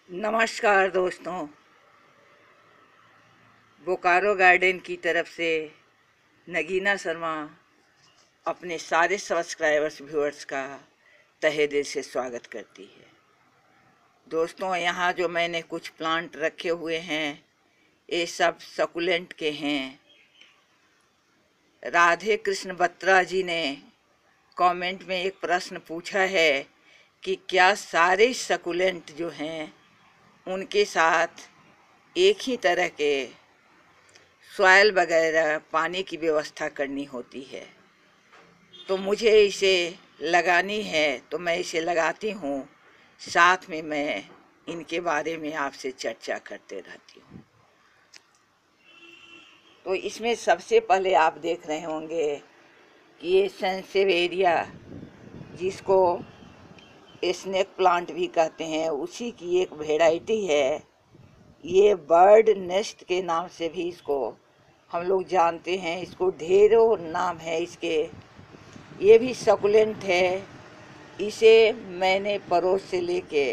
नमस्कार दोस्तों, बोकारो गार्डन की तरफ से नगीना शर्मा अपने सारे सब्सक्राइबर्स व्यूअर्स का तहे दिल से स्वागत करती है। दोस्तों, यहाँ जो मैंने कुछ प्लांट रखे हुए हैं ये सब सकुलेंट के हैं। राधे कृष्ण बत्रा जी ने कमेंट में एक प्रश्न पूछा है कि क्या सारे सकुलेंट जो हैं उनके साथ एक ही तरह के सॉइल वगैरह पानी की व्यवस्था करनी होती है। तो मुझे इसे लगानी है तो मैं इसे लगाती हूँ, साथ में मैं इनके बारे में आपसे चर्चा करते रहती हूँ। तो इसमें सबसे पहले आप देख रहे होंगे कि ये सेंसेवेरिया, जिसको स्नेक प्लांट भी कहते हैं, उसी की एक वेराइटी है। ये बर्ड नेस्ट के नाम से भी इसको हम लोग जानते हैं। इसको ढेरों नाम है इसके। ये भी सकुलेंट है। इसे मैंने पड़ोस से लेके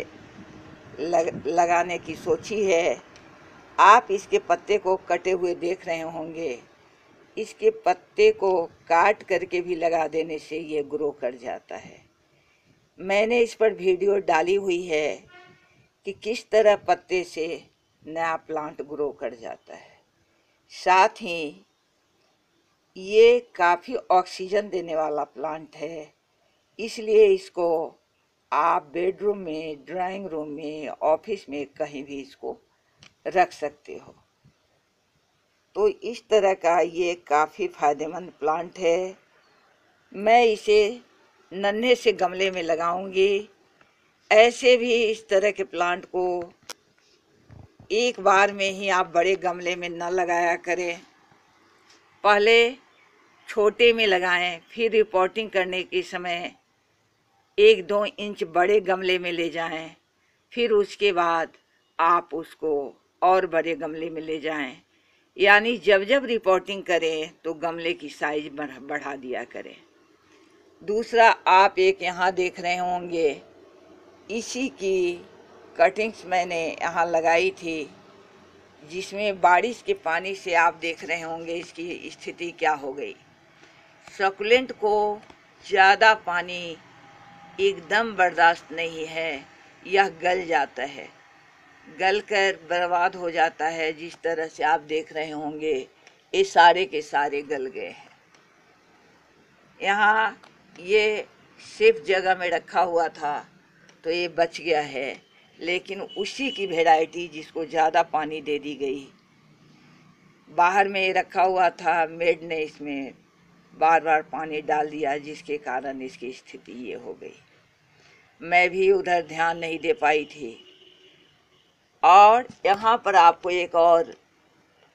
लगाने की सोची है। आप इसके पत्ते को कटे हुए देख रहे होंगे। इसके पत्ते को काट करके भी लगा देने से ये ग्रो कर जाता है। मैंने इस पर वीडियो डाली हुई है कि किस तरह पत्ते से नया प्लांट ग्रो कर जाता है। साथ ही ये काफ़ी ऑक्सीजन देने वाला प्लांट है, इसलिए इसको आप बेडरूम में, ड्राइंग रूम में, ऑफिस में कहीं भी इसको रख सकते हो। तो इस तरह का ये काफ़ी फ़ायदेमंद प्लांट है। मैं इसे नन्हे से गमले में लगाऊंगी। ऐसे भी इस तरह के प्लांट को एक बार में ही आप बड़े गमले में न लगाया करें। पहले छोटे में लगाएं, फिर रिपोर्टिंग करने के समय 1-2 इंच बड़े गमले में ले जाएं, फिर उसके बाद आप उसको और बड़े गमले में ले जाएं। यानी जब जब रिपोर्टिंग करें तो गमले की साइज बढ़ा दिया करें। दूसरा, आप एक यहाँ देख रहे होंगे, इसी की कटिंग्स मैंने यहाँ लगाई थी, जिसमें बारिश के पानी से आप देख रहे होंगे इसकी स्थिति क्या हो गई। सकुलेंट को ज़्यादा पानी एकदम बर्दाश्त नहीं है, यह गल जाता है, गल कर बर्बाद हो जाता है। जिस तरह से आप देख रहे होंगे ये सारे के सारे गल गए हैं। यहाँ ये सेफ जगह में रखा हुआ था तो ये बच गया है, लेकिन उसी की वैरायटी जिसको ज़्यादा पानी दे दी गई, बाहर में रखा हुआ था, मेड ने इसमें बार बार पानी डाल दिया, जिसके कारण इसकी स्थिति ये हो गई। मैं भी उधर ध्यान नहीं दे पाई थी। और यहाँ पर आपको एक और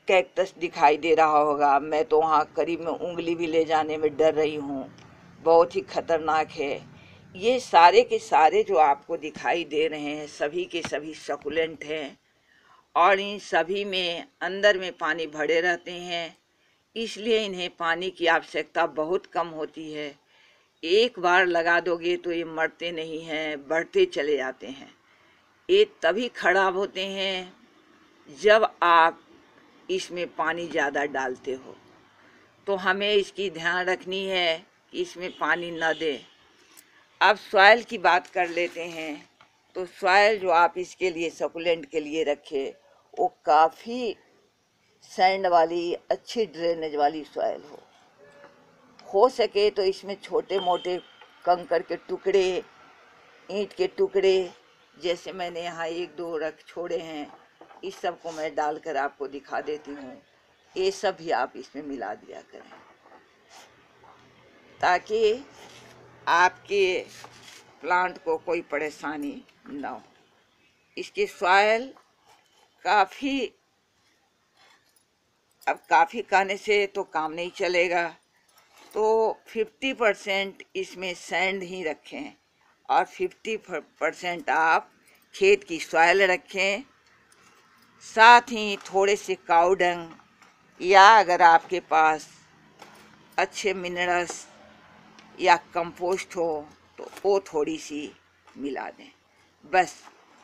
कैक्टस दिखाई दे रहा होगा। मैं तो वहाँ करीब में उंगली भी ले जाने में डर रही हूँ, बहुत ही खतरनाक है। ये सारे के सारे जो आपको दिखाई दे रहे हैं सभी के सभी सकुलेंट हैं, और इन सभी में अंदर में पानी भरे रहते हैं, इसलिए इन्हें पानी की आवश्यकता बहुत कम होती है। एक बार लगा दोगे तो ये मरते नहीं हैं, बढ़ते चले जाते हैं। ये तभी खराब होते हैं जब आप इसमें पानी ज़्यादा डालते हो। तो हमें इसकी ध्यान रखनी है कि इसमें पानी न दें। अब सॉइल की बात कर लेते हैं। तो सॉइल जो आप इसके लिए, सकुलेंट के लिए रखे, वो काफ़ी सैंड वाली, अच्छी ड्रेनेज वाली सॉइल हो सके तो इसमें छोटे मोटे कंकड़ के टुकड़े, ईंट के टुकड़े, जैसे मैंने यहाँ 1-2 रख छोड़े हैं, इस सब को मैं डालकर आपको दिखा देती हूँ। ये सब भी आप इसमें मिला दिया करें, ताकि आपके प्लांट को कोई परेशानी ना हो। इसकी सॉइल काफ़ी कहने से तो काम नहीं चलेगा, तो 50% इसमें सैंड ही रखें और 50% आप खेत की सॉइल रखें। साथ ही थोड़े से काऊ डंग, या अगर आपके पास अच्छे मिनरल्स या कंपोस्ट हो तो वो थोड़ी सी मिला दें। बस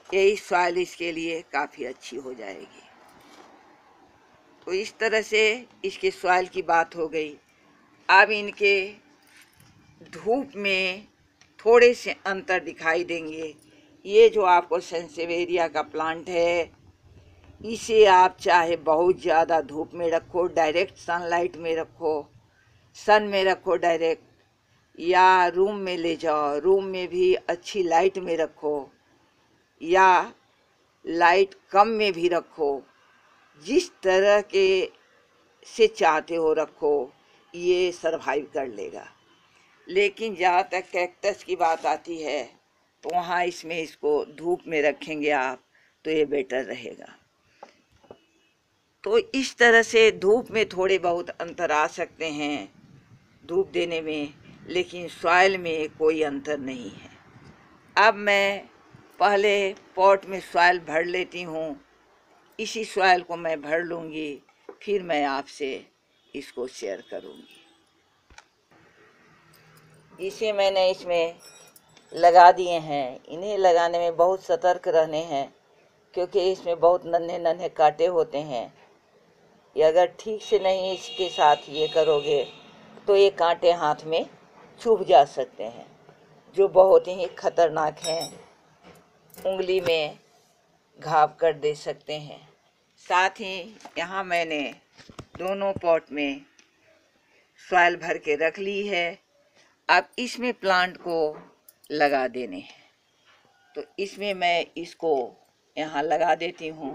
यही सॉइल इसके लिए काफ़ी अच्छी हो जाएगी। तो इस तरह से इसके सॉइल की बात हो गई। अब इनके धूप में थोड़े से अंतर दिखाई देंगे। ये जो आपको सेंसेवेरिया का प्लांट है, इसे आप चाहे बहुत ज़्यादा धूप में रखो, डायरेक्ट सनलाइट में रखो, सन में रखो डायरेक्ट, या रूम में ले जाओ, रूम में भी अच्छी लाइट में रखो, या लाइट कम में भी रखो, जिस तरह के से चाहते हो रखो, ये सरवाइव कर लेगा। लेकिन जहाँ तक कैक्टस की बात आती है तो वहाँ इसमें इसको धूप में रखेंगे आप तो ये बेटर रहेगा। तो इस तरह से धूप में थोड़े बहुत अंतर आ सकते हैं धूप देने में, लेकिन सॉइल में कोई अंतर नहीं है। अब मैं पहले पॉट में सॉइल भर लेती हूँ। इसी सॉइल को मैं भर लूँगी, फिर मैं आपसे इसको शेयर करूँगी। इसे मैंने इसमें लगा दिए हैं। इन्हें लगाने में बहुत सतर्क रहने हैं, क्योंकि इसमें बहुत नन्हे नन्हे कांटे होते हैं। ये अगर ठीक से नहीं इसके साथ ये करोगे तो ये कांटे हाथ में चुभ जा सकते हैं, जो बहुत ही खतरनाक हैं, उंगली में घाव कर दे सकते हैं। साथ ही यहाँ मैंने दोनों पॉट में सॉइल भर के रख ली है। अब इसमें प्लांट को लगा देने हैं, तो इसमें मैं इसको यहाँ लगा देती हूँ।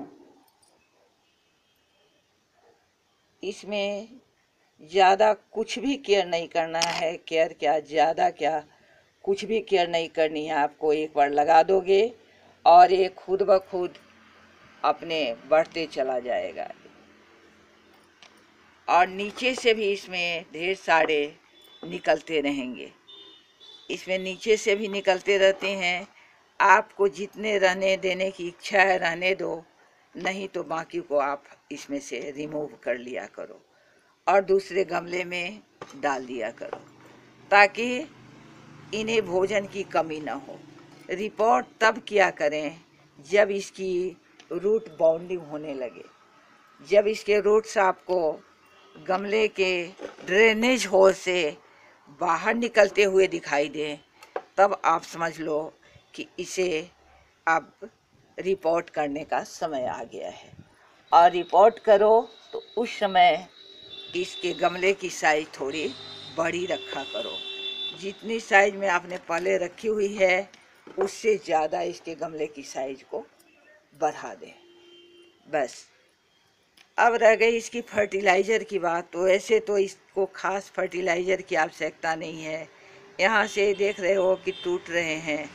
इसमें ज़्यादा कुछ भी केयर नहीं करना है, केयर क्या, ज़्यादा क्या, कुछ भी केयर नहीं करनी है आपको। एक बार लगा दोगे और ये खुद ब खुद अपने बढ़ते चला जाएगा। और नीचे से भी इसमें ढेर सारे निकलते रहेंगे, इसमें नीचे से भी निकलते रहते हैं। आपको जितने रहने देने की इच्छा है रहने दो, नहीं तो बाकी को आप इसमें से रिमूव कर लिया करो और दूसरे गमले में डाल दिया करो, ताकि इन्हें भोजन की कमी ना हो। रिपोर्ट तब किया करें जब इसकी रूट बाउंडिंग होने लगे, जब इसके रूट्स आपको गमले के ड्रेनेज होल से बाहर निकलते हुए दिखाई दें, तब आप समझ लो कि इसे अब रिपोर्ट करने का समय आ गया है। और रिपोर्ट करो तो उस समय इसके गमले की साइज थोड़ी बड़ी रखा करो। जितनी साइज में आपने पहले रखी हुई है उससे ज़्यादा इसके गमले की साइज को बढ़ा दें। बस अब रह गई इसकी फर्टिलाइज़र की बात। तो ऐसे तो इसको खास फर्टिलाइज़र की आवश्यकता नहीं है। यहाँ से देख रहे हो कि टूट रहे हैं,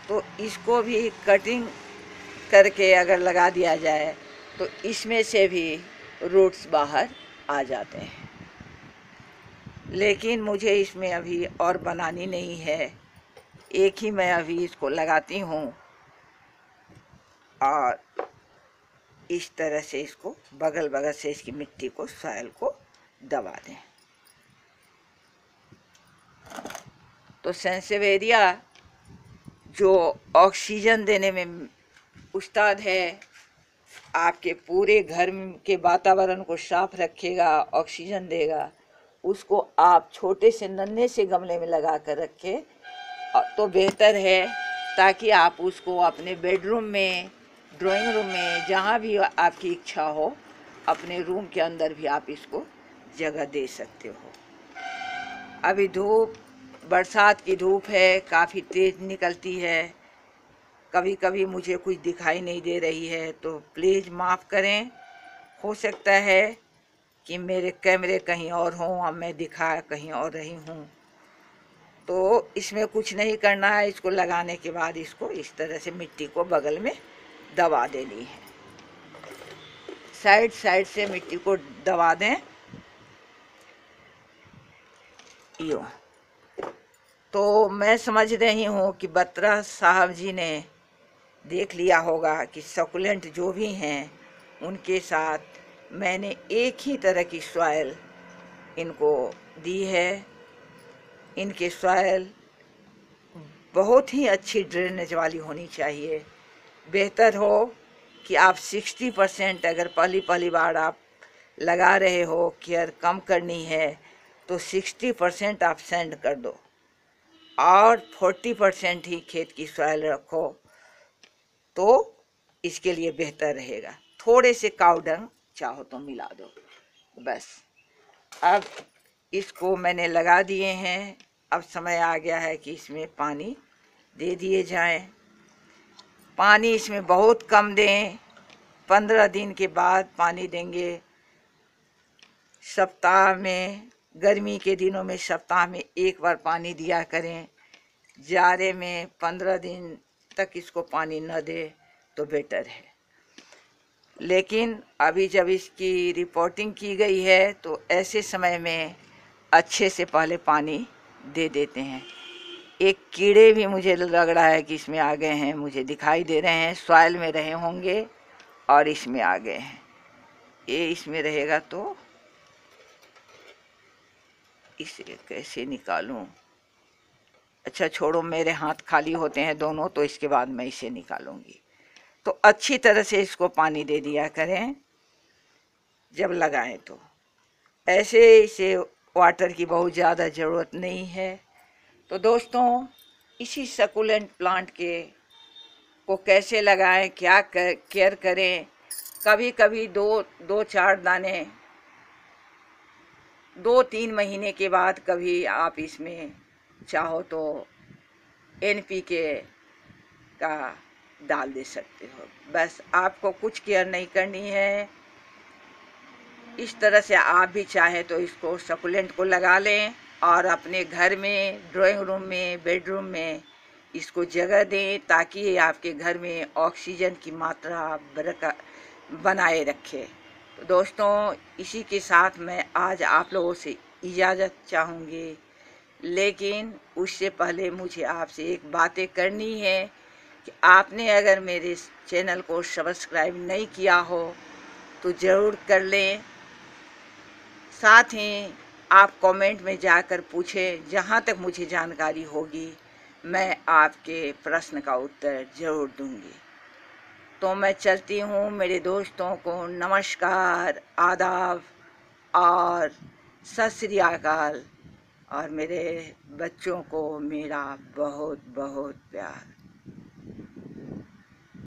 तो इसको भी कटिंग करके अगर लगा दिया जाए तो इसमें से भी रूट्स बाहर आ जाते हैं। लेकिन मुझे इसमें अभी और बनानी नहीं है, एक ही मैं अभी इसको लगाती हूँ और इस तरह से इसको बगल बगल से इसकी मिट्टी को, सॉइल को दबा दें। तो सेंसेवेरिया जो ऑक्सीजन देने में उस्ताद है, आपके पूरे घर के वातावरण को साफ रखेगा, ऑक्सीजन देगा, उसको आप छोटे से नन्हे से गमले में लगा कर रखें तो बेहतर है, ताकि आप उसको अपने बेडरूम में, ड्राइंग रूम में, जहाँ भी आपकी इच्छा हो, अपने रूम के अंदर भी आप इसको जगह दे सकते हो। अभी धूप, बरसात की धूप है, काफ़ी तेज़ निकलती है, कभी कभी मुझे कुछ दिखाई नहीं दे रही है, तो प्लीज़ माफ़ करें। हो सकता है कि मेरे कैमरे कहीं और हों और मैं दिखा कहीं और रही हूँ। तो इसमें कुछ नहीं करना है। इसको लगाने के बाद इसको इस तरह से मिट्टी को बगल में दबा देनी है, साइड साइड से मिट्टी को दबा दें यूँ। तो मैं समझ रही हूँ कि बत्रा साहब जी ने देख लिया होगा कि सकुलेंट जो भी हैं उनके साथ मैंने एक ही तरह की सॉइल इनको दी है। इनके सॉइल बहुत ही अच्छी ड्रेनेज वाली होनी चाहिए, बेहतर हो कि आप 60% अगर पहली बार आप लगा रहे हो, केयर कम करनी है तो 60% आप सेंड कर दो और 40% ही खेत की सॉइल रखो, तो इसके लिए बेहतर रहेगा। थोड़े से काऊ डंग चाहो तो मिला दो बस। अब इसको मैंने लगा दिए हैं। अब समय आ गया है कि इसमें पानी दे दिए जाएं। पानी इसमें बहुत कम दें, 15 दिन के बाद पानी देंगे। सप्ताह में, गर्मी के दिनों में सप्ताह में एक बार पानी दिया करें। जाड़े में 15 दिन तक इसको पानी न दे तो बेटर है। लेकिन अभी जब इसकी रिपोर्टिंग की गई है तो ऐसे समय में अच्छे से पहले पानी दे देते हैं। एक कीड़े भी मुझे लग रहा है कि इसमें आ गए हैं, मुझे दिखाई दे रहे हैं। सॉइल में रहे होंगे और इसमें आ गए हैं। ये इसमें रहेगा तो इसे कैसे निकालूं? अच्छा छोड़ो, मेरे हाथ खाली होते हैं दोनों, तो इसके बाद मैं इसे निकालूंगी। तो अच्छी तरह से इसको पानी दे दिया करें जब लगाएं तो। ऐसे इसे वाटर की बहुत ज़्यादा ज़रूरत नहीं है। तो दोस्तों, इसी सकुलेंट प्लांट को कैसे लगाएं, क्या केयर करें। कभी कभी दो चार दाने 2-3 महीने के बाद कभी आप इसमें चाहो तो NPK का डाल दे सकते हो। बस आपको कुछ केयर नहीं करनी है। इस तरह से आप भी चाहे तो इसको सकुलेंट को लगा लें और अपने घर में, ड्राइंग रूम में, बेडरूम में इसको जगह दें ताकि ये आपके घर में ऑक्सीजन की मात्रा बनाए रखे। तो दोस्तों, इसी के साथ मैं आज आप लोगों से इजाज़त चाहूँगी, लेकिन उससे पहले मुझे आपसे एक बातें करनी है कि आपने अगर मेरे चैनल को सब्सक्राइब नहीं किया हो तो ज़रूर कर लें। साथ ही आप कमेंट में जाकर पूछें, जहाँ तक मुझे जानकारी होगी मैं आपके प्रश्न का उत्तर ज़रूर दूंगी। तो मैं चलती हूँ। मेरे दोस्तों को नमस्कार, आदाब और सत श्री अकाल, और मेरे बच्चों को मेरा बहुत बहुत प्यार।